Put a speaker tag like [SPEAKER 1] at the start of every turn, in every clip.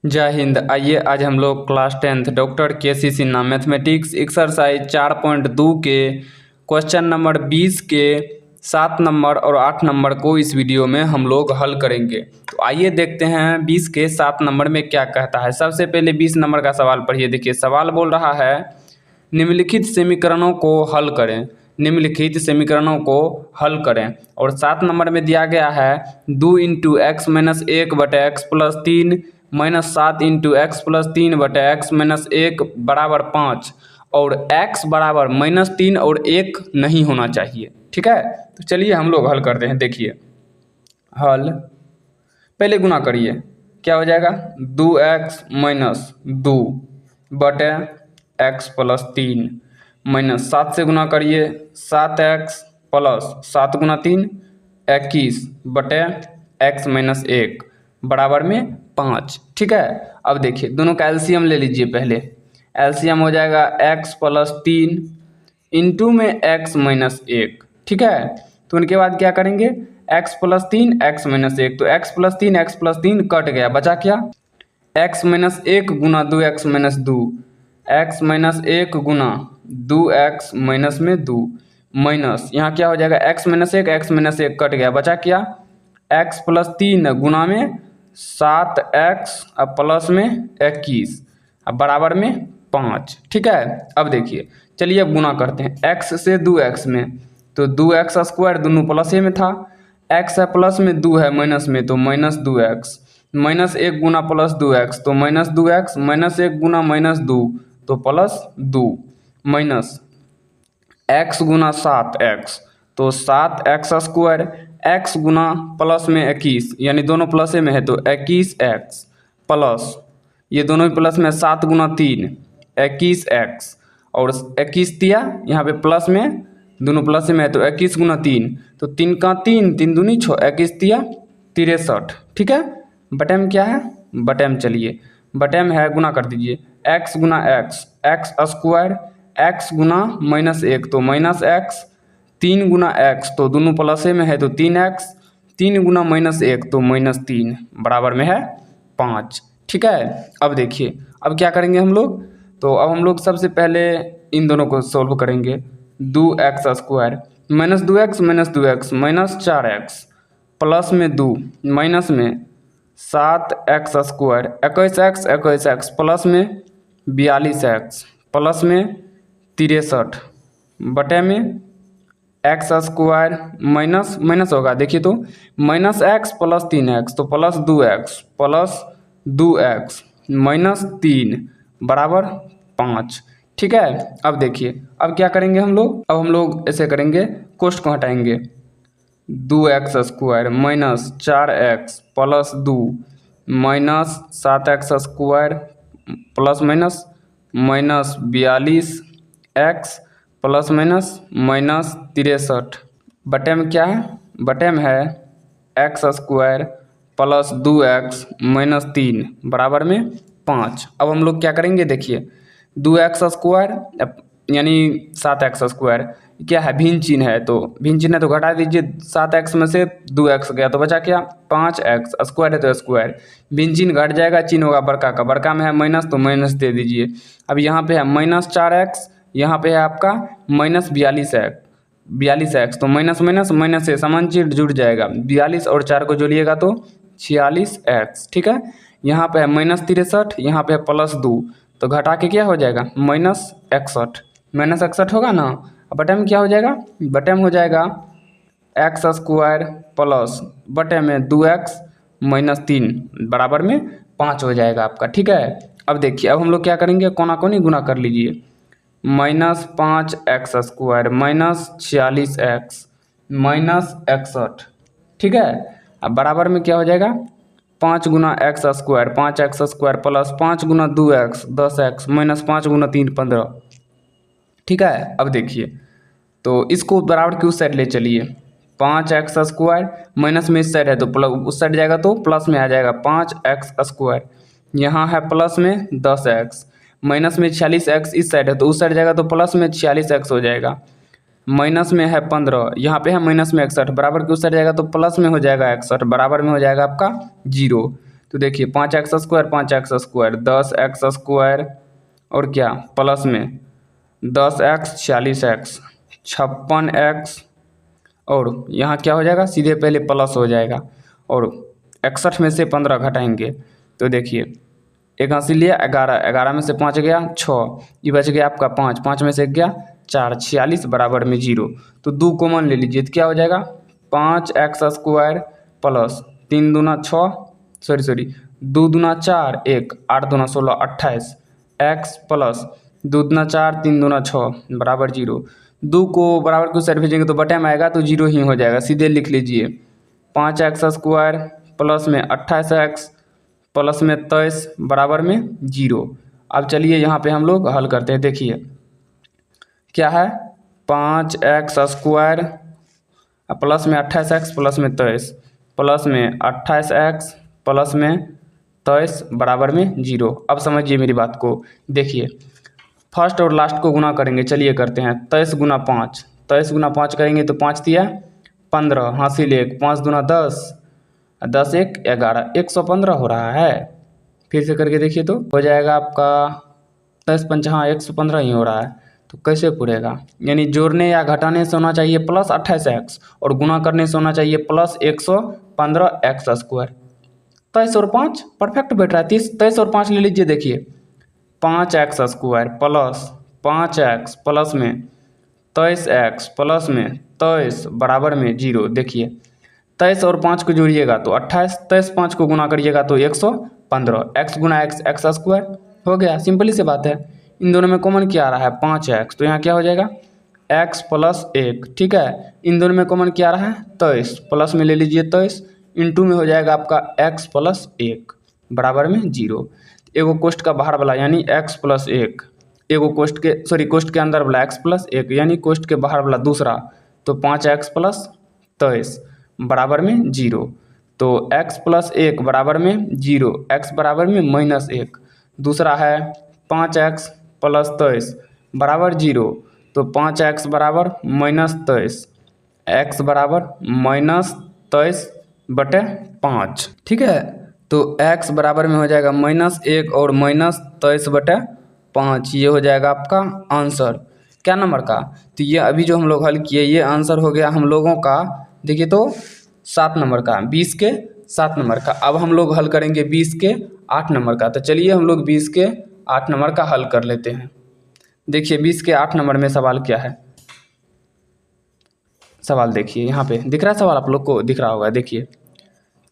[SPEAKER 1] जय हिंद। आइए आज हम लोग class 10th doctor KC. Sinha mathematics exercise 4.2 के क्वेश्चन नंबर 20 के 7 नंबर और 8 नंबर को इस वीडियो में हम लोग हल करेंगे। तो आइए देखते हैं 20 के 7 नंबर में क्या कहता है। सबसे पहले 20 नंबर का सवाल पढ़िए। देखिए सवाल बोल रहा है निम्नलिखित समीकरणों को हल करें। निम्नलिखित समीकरणों को हल करें और 7 नंबर में दिया गया है 2 इंटू एक्स माइनस 1 बटे x plus 3 minus 7 into x plus 3 बटे एक्स माइनस 1 बराबर 5 और x बराबर -3 और 1 नहीं होना चाहिए। ठीक है, तो चलिए हम लोग हल करते हैं। देखिए हल, पहले गुना करिए, क्या हो जाएगा 2x माइनस 2 बटे एक्स प्लस 3 माइनस 7 से गुना करिए 7x प्लस 7 गुना 3 21 बटे एक्स माइनस 1 बराबर में 5। ठीक है, अब देखिए दोनों का एलसीएम ले लीजिए। पहले एलसीएम हो जाएगा x प्लस 3 इंटू में x माइनस 1। ठीक है, तो उनके बाद क्या करेंगे x प्लस 3 x माइनस 1, तो x प्लस 3 कट गया, बचा क्या x माइनस 1 गुना 2x माइनस 2, x माइनस 1 गुना 2x माइनस में 2 माइनस यहाँ क्या हो जाएगा x माइनस 1 कट गया, बचा क्या x प्लस 3 गुना में 7x अब प्लस में 21 अब बराबर में 5। ठीक है, अब देखिए चलिए अब गुना करते हैं x से 2x में, तो 2x स्क्वायर दोनों प्लस में था, x है प्लस में 2 है माइनस में, तो माइनस 2x माइनस 1 गुना प्लस 2x तो माइनस 2x माइनस 1 गुना माइनस 2 तो प्लस 2 माइनस x गुना 7x तो 7x स्क्वायर x गुना प्लस में 21 यानी दोनों प्लस में है तो 21x प्लस ये दोनों प्लस में 7 गुना 3 21x और 21 दिया यहाँ पे प्लस में दोनों प्लस में है तो 21 गुना 3 तो 3 का 3 3 दूनी 6 21 दिया 63। ठीक है, बटेम क्या है बटेम, चलिए बटेम है गुना कर दीजिए x गुना x स्क्वायर x गुना माइनस 1 तो माइनस x 3 गुना x तो दोनों प्लस में है तो 3x 3 गुना माइनस 1 तो माइनस 3 बराबर में है 5। ठीक है, अब देखिए अब क्या करेंगे हम लोग, तो अब हम लोग सबसे पहले इन दोनों को सॉल्व करेंगे। 2x square minus 2x minus 4x plus में 2 माइनस में 7x स्क्वायर 21x प्लस में 42x प्लस में 63 बटे में x स्क्वायर माइनस माइनस होगा, देखिए तो माइनस x प्लस 3x तो प्लस 2x माइनस 3 बराबर 5। ठीक है, अब देखिए अब क्या करेंगे हम लोग, अब हम लोग ऐसे करेंगे कोष्ट को हटाएंगे 2x square minus 4x plus 2 minus 7x square plus minus minus 42x plus minus minus 63 बटे में क्या है बटे में है x square plus 2x minus 3 बराबर में 5। अब हम लोग क्या करेंगे, देखिए 2x स्क्वायर यानी 7x स्क्वायर क्या है भिन्न चिन्ह है, तो भिन्न चिन्ह है तो घटा दीजिए 7x में से 2x गया तो बचा क्या 5x स्क्वायर है तो स्क्वायर भिन्न चिन्ह घट जाएगा, चिन्ह होगा बड़का का, बड़का में है माइनस तो माइनस दे दीजिए। अब यहाँ पे है माइनस 4x, यहाँ पे है आपका माइनस 42x तो माइनस माइनस माइनस से समान चिन्ह जुड़ जाएगा, 42 और 4 को जोड़िएगा तो 46x। ठीक है, यहाँ पे है माइनस 63, यहाँ पे है प्लस 2 तो घटा के क्या हो जाएगा माइनस 61 होगा ना। अब बटे में क्या हो जाएगा बटे में हो जाएगा x स्क्वायर प्लस बटे में 2x माइनस 3 बराबर में 5 हो जाएगा आपका। ठीक है, अब देखिए अब हम लोग क्या करेंगे कोना कोनी गुना कर लीजिए minus 5x square minus 46x minus 61। ठीक है, अब बराबर में क्या हो जाएगा 5 गुना x square 5x square plus 5 गुना 2x 10x माइनस 5 गुना 3 15। ठीक है, अब देखिए तो इसको बराबर की उस साइड ले चलिए 5x स्क्वायर माइनस में इस साइड है तो उस साइड जाएगा तो प्लस में आ जाएगा 5x स्क्वायर, यहाँ है प्लस में 10x माइनस में 46x इस साइड है तो उस साइड जाएगा तो प्लस में 46x हो जाएगा, माइनस में है 15 यहाँ पे है माइनस में 61 बराबर की उस साइड जाएगा तो प्लस में हो जाएगा 61 बराबर में हो जाएगा आपका 0। तो देखिए 5x² 10x² और क्या प्लस में 10x 40x 56x और यहाँ क्या हो जाएगा, सीधे पहले प्लस हो जाएगा और 61 में से 15 घटाएंगे तो देखिए 81 लिया 11 में से 5 गया 6, ये बच गया आपका 5 में से गया 4, 46 बराबर में 0। तो 2 कॉमन ले लीजिए तो क्या हो जाएगा 5x² प्लस 3 दूना 6 2 दूना 4 1 8 दूना 16 28 x प्लस 2 दूना 4 3 दूना 6 बराबर 0। 2 को बराबर को साइड भेजेंगे तो बटे में आएगा तो 0 ही हो जाएगा, सीधे लिख लीजिए 5x² प्लस में 28x प्लस में 23 बराबर में 0। अब चलिए यहाँ पे हम लोग हल करते हैं। देखिए क्या है 5x² प्लस में 28x प्लस में 23 प्लस में 28x प्लस में 23 बराबर में 0। अब समझिए मेरी बात को, देखिए फर्स्ट और लास्ट को गुना करेंगे, चलिए करते हैं 23 गुना 5 23 गुना 5 करेंगे तो 5 दिया 15 हासिल 1 5 दूना 10 10 1 11 115 हो रहा है। फिर से करके देखिए तो हो जाएगा आपका 10 पंच 115 ही हो रहा है। तो कैसे पूरेगा, यानी जोड़ने या घटाने से होना चाहिए प्लस 28x और गुना करने से होना चाहिए प्लस 115x²। 23 और 5 परफेक्ट बैठ रहा है। 23 और 5 ले लीजिए, देखिए 5x² प्लस 5x प्लस में 23x प्लस में 23 बराबर में 0। देखिए 23 और 5 को जोड़िएगा तो 28, 23 5 को गुना करिएगा तो 115, x गुना x² हो गया। सिंपली से बात है। इन दोनों में कॉमन क्या आ रहा है 5x, तो यहाँ क्या हो जाएगा x प्लस 1। ठीक है, इन दोनों में कॉमन क्या आ रहा है 23, प्लस में ले लीजिए 23 इंटू में हो जाएगा आपका x प्लस 1 बराबर में 0। एगो कोष्ठ का बाहर वाला यानी x प्लस 1, एगो कोष्ठ के अंदर वाला x प्लस 1 यानी कोष्ठ के बाहर वाला दूसरा, तो 5x प्लस 23 बराबर में 0। तो x प्लस 1 बराबर में 0, x बराबर में -1। दूसरा है 5x प्लस 23 बराबर 0, तो 5x बराबर -23, x बराबर -23/5। ठीक है, तो x बराबर में हो जाएगा -1 और -23/5। ये हो जाएगा आपका आंसर क्या नंबर का। तो ये अभी जो हम लोग हल किए ये आंसर हो गया हम लोगों का, देखिए तो 7 नंबर का, 20 के 7 नंबर का। अब हम लोग हल करेंगे 20 के 8 नंबर का। तो चलिए हम लोग 20 के 8 नंबर का हल कर लेते हैं। देखिए 20 के 8 नंबर में सवाल क्या है। सवाल देखिए यहाँ पे दिख रहा है, सवाल आप लोग को दिख रहा होगा। देखिए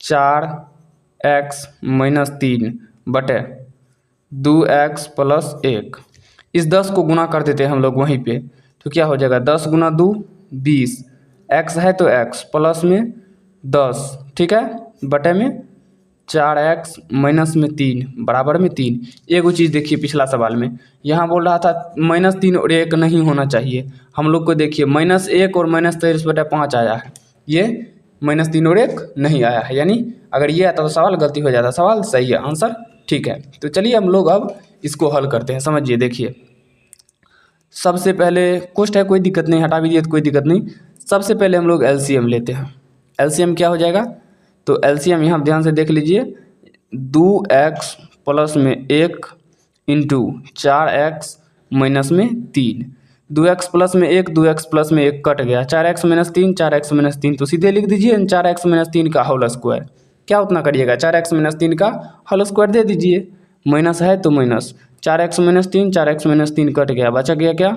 [SPEAKER 1] 4x - 3 बटे 2x प्लस 1। इस 10 को गुना कर देते हैं हम लोग वहीं पे, तो क्या हो जाएगा 10 गुना 2 20, x है तो x प्लस में 10, ठीक है, बटे में 4x माइनस में 3 बराबर में 3। एगो चीज़ देखिए पिछला सवाल में यहाँ बोल रहा था -3 और 1 नहीं होना चाहिए। हम लोग को देखिए -1 और -23/5 आया है, ये -3 और 1 नहीं आया है, यानी अगर ये आता तो सवाल गलती हो जाता। सवाल सही है, आंसर ठीक है। तो चलिए हम लोग अब इसको हल करते हैं। समझिए, देखिए सबसे पहले कोष्ठ है, कोई दिक्कत नहीं, हटा भी दिए तो कोई दिक्कत नहीं। सबसे पहले हम लोग एलसीएम लेते हैं। एलसीएम क्या हो जाएगा, तो एलसीएम यहाँ ध्यान से देख लीजिए 2x प्लस में 1 इंटू 4x माइनस में 3। 2x प्लस में 1 2x प्लस में 1 कट गया, 4x माइनस 3 4x माइनस 3, तो सीधे लिख दीजिए 4x माइनस 3 का होल स्क्वायर। क्या उतना करिएगा 4x माइनस 3 का होल स्क्वायर दे दीजिए, माइनस है तो minus 4x minus 3 4x minus 3 cut गया, बचा गया क्या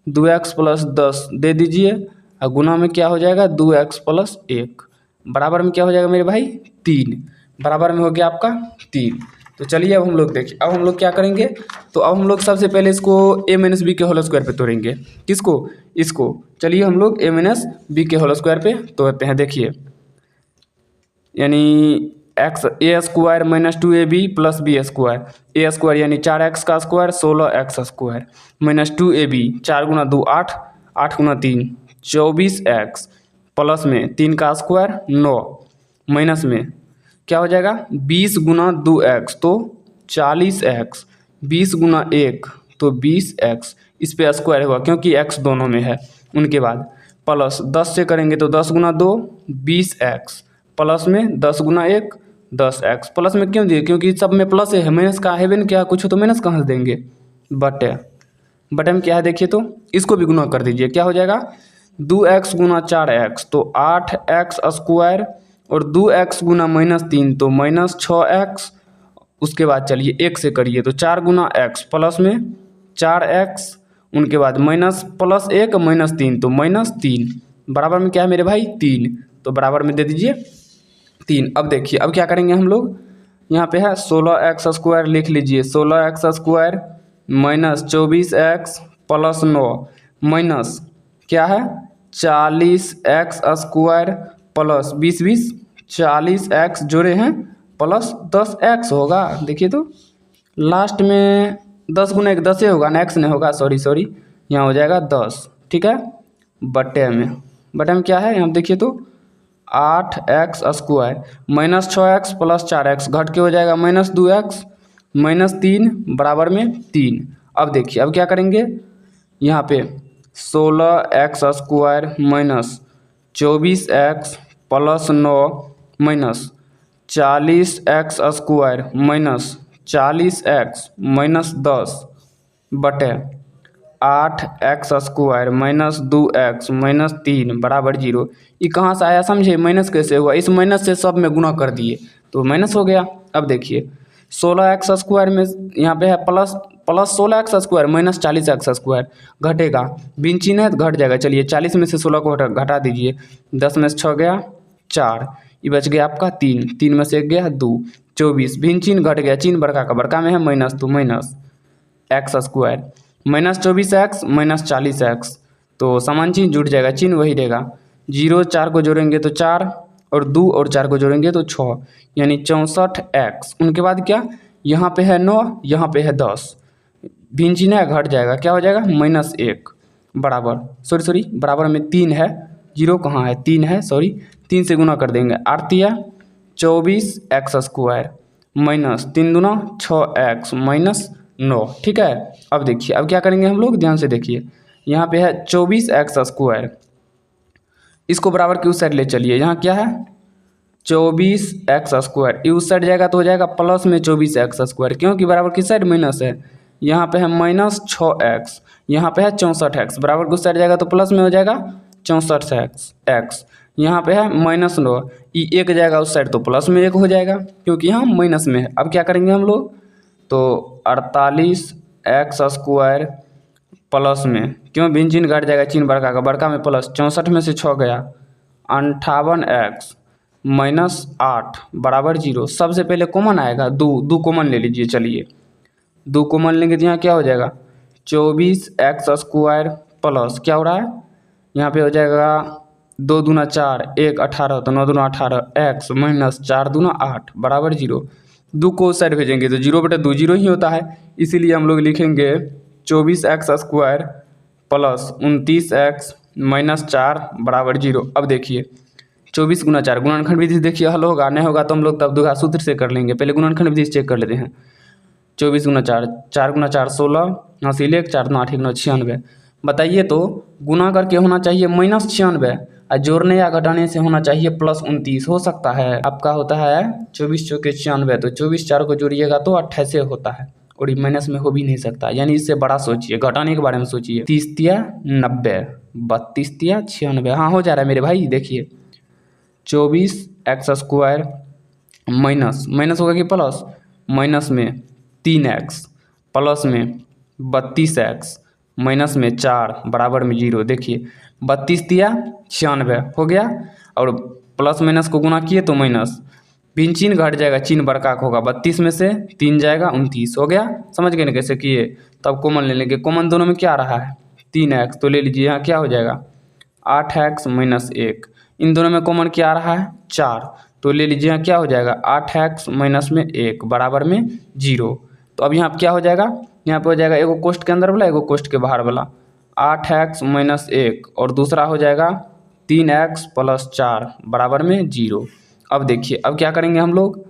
[SPEAKER 1] 2x प्लस 10 दे दीजिए, और गुना में क्या हो जाएगा 2x प्लस 1 बराबर में क्या हो जाएगा मेरे भाई 3, बराबर में हो गया आपका 3। तो चलिए अब हम लोग देखिए, अब हम लोग क्या करेंगे, तो अब हम लोग सबसे पहले इसको a माइनस बी के होल स्क्वायर पे तोड़ेंगे। किसको, इसको। चलिए हम लोग a माइनस बी के होल स्क्वायर पे तोड़ते हैं। देखिए यानी x a² minus 2ab plus B square, a² यानी 4x का स्क्वायर 16x² माइनस 2ab 4 गुना 2 8 8 गुना 3 24x प्लस में 3 का स्क्वायर 9 माइनस में क्या हो जाएगा 20 गुना 2x तो 40x, 20 गुना 1 तो 20x, इस पे स्क्वायर होगा क्योंकि x दोनों में है। उनके बाद प्लस 10 से करेंगे तो 10 गुना 2 20x प्लस में 10 गुना 1 10x प्लस में क्यों दिए, क्योंकि सब में प्लस है, माइनस का है क्या, कुछ तो माइनस कहाँ से देंगे, बटे में क्या है देखिए, तो इसको भी गुना कर दीजिए, क्या हो जाएगा 2x गुना 4x तो 8x स्क्वायर और 2x गुना -3 तो -6x। उसके बाद चलिए एक से करिए तो 4 गुना x प्लस में 4x, उनके बाद माइनस प्लस 1 -3 तो -3 बराबर में क्या है मेरे भाई 3, तो बराबर में दे दीजिए 3। अब देखिए अब क्या करेंगे हम लोग, यहाँ पे है 16x स्क्वायर लिख लीजिए, 16x square -24x plus 9 minus क्या है 40x स्क्वायर प्लस 20 40x जोड़े हैं प्लस 10x होगा। देखिए तो लास्ट में 10 गुना 1 10 होगा ना, x नहीं होगा, सॉरी यहाँ हो जाएगा 10, ठीक है। बटे में क्या है यहाँ देखिए तो 8x square -6x plus 4x घट के हो जाएगा -2x -3 बराबर में 3। अब देखिए अब क्या करेंगे, यहाँ पे 16x square -24x plus 9 minus 40x square -40x -10 बटे 8x स्क्वायर -2x -3 बराबर 0। ये कहाँ से आया समझे, माइनस कैसे हुआ, इस माइनस से सब में गुना कर दिए तो माइनस हो गया। अब देखिए 16x स्क्वायर में यहाँ पे है plus 16x square -40x square घटेगा, बिन चिन्ह है तो घट जाएगा। चलिए 40 में से 16 को घटा दीजिए, 10 में से 6 गया 4, ये बच गया आपका 3, 3 में से 1 गया 2, 24 भिन्न चिन्ह घट गया, चिन्ह बड़का का बड़का में है माइनस तो minus x square -24x -40x तो समान चिन्ह जुड़ जाएगा, चिन्ह वही रहेगा। 0 4 को जोड़ेंगे तो 4 और 2 और 4 को जोड़ेंगे तो 6 यानी 64x। उनके बाद क्या, यहाँ पे है 9 यहाँ पे है 10, भिन्न चिन्ह है घट जाएगा, क्या हो जाएगा -1 बराबर सॉरी बराबर में 3 है, 0 कहाँ है 3 है, सॉरी 3 से गुना कर देंगे 8 तिया 24x स्क्वायर -3 दूना 6x -9, ठीक है। अब देखिए अब क्या करेंगे हम लोग, ध्यान से देखिए, यहाँ पे है 24x स्क्वायर, इसको बराबर की उस साइड ले चलिए, यहाँ क्या है 24x स्क्वायर, ये उस साइड जाएगा तो हो जाएगा प्लस में 24x स्क्वायर, क्योंकि बराबर किस साइड माइनस है, यहाँ पे है -6x, यहाँ पे है 64x, बराबर की उस साइड जाएगा तो प्लस में हो जाएगा 64x, यहाँ पे है -9, ये 1 जाएगा उस साइड तो प्लस में 1 हो जाएगा, क्योंकि यहाँ माइनस में है। अब क्या करेंगे हम लोग, तो 48x स्क्वायर प्लस में, क्यों भिन्न चिन्ह घट जाएगा, चिन्ह बड़का का बड़का में प्लस, 64 में से 6 गया 58x -8 बराबर 0। सबसे पहले कॉमन आएगा 2 कॉमन ले लीजिए, चलिए 2 कॉमन लेंगे तो यहाँ क्या हो जाएगा 24x स्क्वायर प्लस क्या हो रहा है, यहाँ पे हो जाएगा 2 दूना 4 1 18 तो 9 दूना 18 x -4 दूना 8 बराबर 0। 2 को उस साइड भेजेंगे तो 0/2 0 ही होता है, इसीलिए हम लोग लिखेंगे 24x स्क्वायर प्लस 29x -4 बराबर 0। अब देखिए 24 गुना 4 गुणनखंड विधि देखिए हल होगा, नहीं होगा तो हम लोग तब दूसरा सूत्र से कर लेंगे, पहले गुणनखंड विधि से चेक कर लेते हैं। 24 गुना 4 4 गुना 4 16 हासिल 1 4 9 8 9 96। बताइए तो गुना करके होना चाहिए -96 और जोड़ने या घटाने से होना चाहिए +29, हो सकता है आपका होता है 24 चौके 96 तो 24 4 को जोड़िएगा तो 28 होता है, और ये माइनस में हो भी नहीं सकता, यानी इससे बड़ा सोचिए, घटाने के बारे में सोचिए। 30 तिया 90 32 तिया 96, हाँ हो जा रहा है मेरे भाई। देखिए 24x स्क्वायर माइनस होगा कि प्लस, माइनस में 3x प्लस में 32x माइनस में 4 बराबर में 0। देखिए 32 तिया 96 हो गया, और प्लस माइनस को गुना किए तो माइनस, भिन्न चिन्ह घट जाएगा, चिन्ह बड़का का होगा, 32 में से 3 जाएगा 29 हो गया। समझ गए ना कैसे किए, तब कॉमन ले लेंगे, कॉमन दोनों में क्या आ रहा है 3x तो ले लीजिए, यहाँ क्या हो जाएगा 8x -1, इन दोनों में कॉमन क्या आ रहा है 4 तो ले लीजिए, यहाँ क्या हो जाएगा 8x -1 बराबर में 0। तो अब यहाँ क्या हो जाएगा, यहाँ पे हो जाएगा एगो कोष्ठ के अंदर वाला एगो कोष्ठ के बाहर वाला 8x -1 और दूसरा हो जाएगा 3x + 4 बराबर में 0। अब देखिए अब क्या करेंगे हम लोग,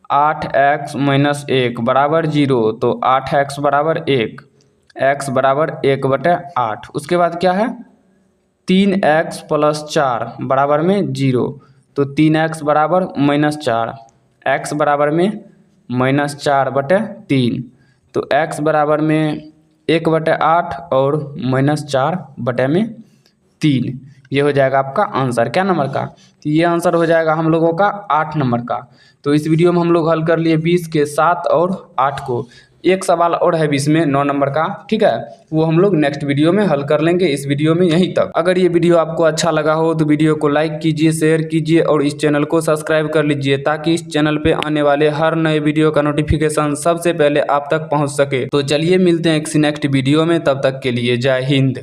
[SPEAKER 1] 8x -1 बराबर 0 तो 8x बराबर 1, x बराबर 1/8। उसके बाद क्या है 3x + 4 बराबर में 0 तो 3x बराबर -4, x बराबर में -4/3। तो x बराबर में 1/8 और -4/3। ये हो जाएगा आपका आंसर क्या नंबर का? तो ये आंसर हो जाएगा हम लोगों का 8 नंबर का। तो इस वीडियो में हम लोग हल कर लिए 20 के 7 और 8 को। एक सवाल और है 20 में 9 नंबर का, ठीक है, वो हम लोग नेक्स्ट वीडियो में हल कर लेंगे। इस वीडियो में यहीं तक। अगर ये वीडियो आपको अच्छा लगा हो तो वीडियो को लाइक कीजिए, शेयर कीजिए और इस चैनल को सब्सक्राइब कर लीजिए, ताकि इस चैनल पे आने वाले हर नए वीडियो का नोटिफिकेशन सबसे पहले आप तक पहुंच सके। तो चलिए मिलते हैं किसी नेक्स्ट वीडियो में, तब तक के लिए जय हिंद।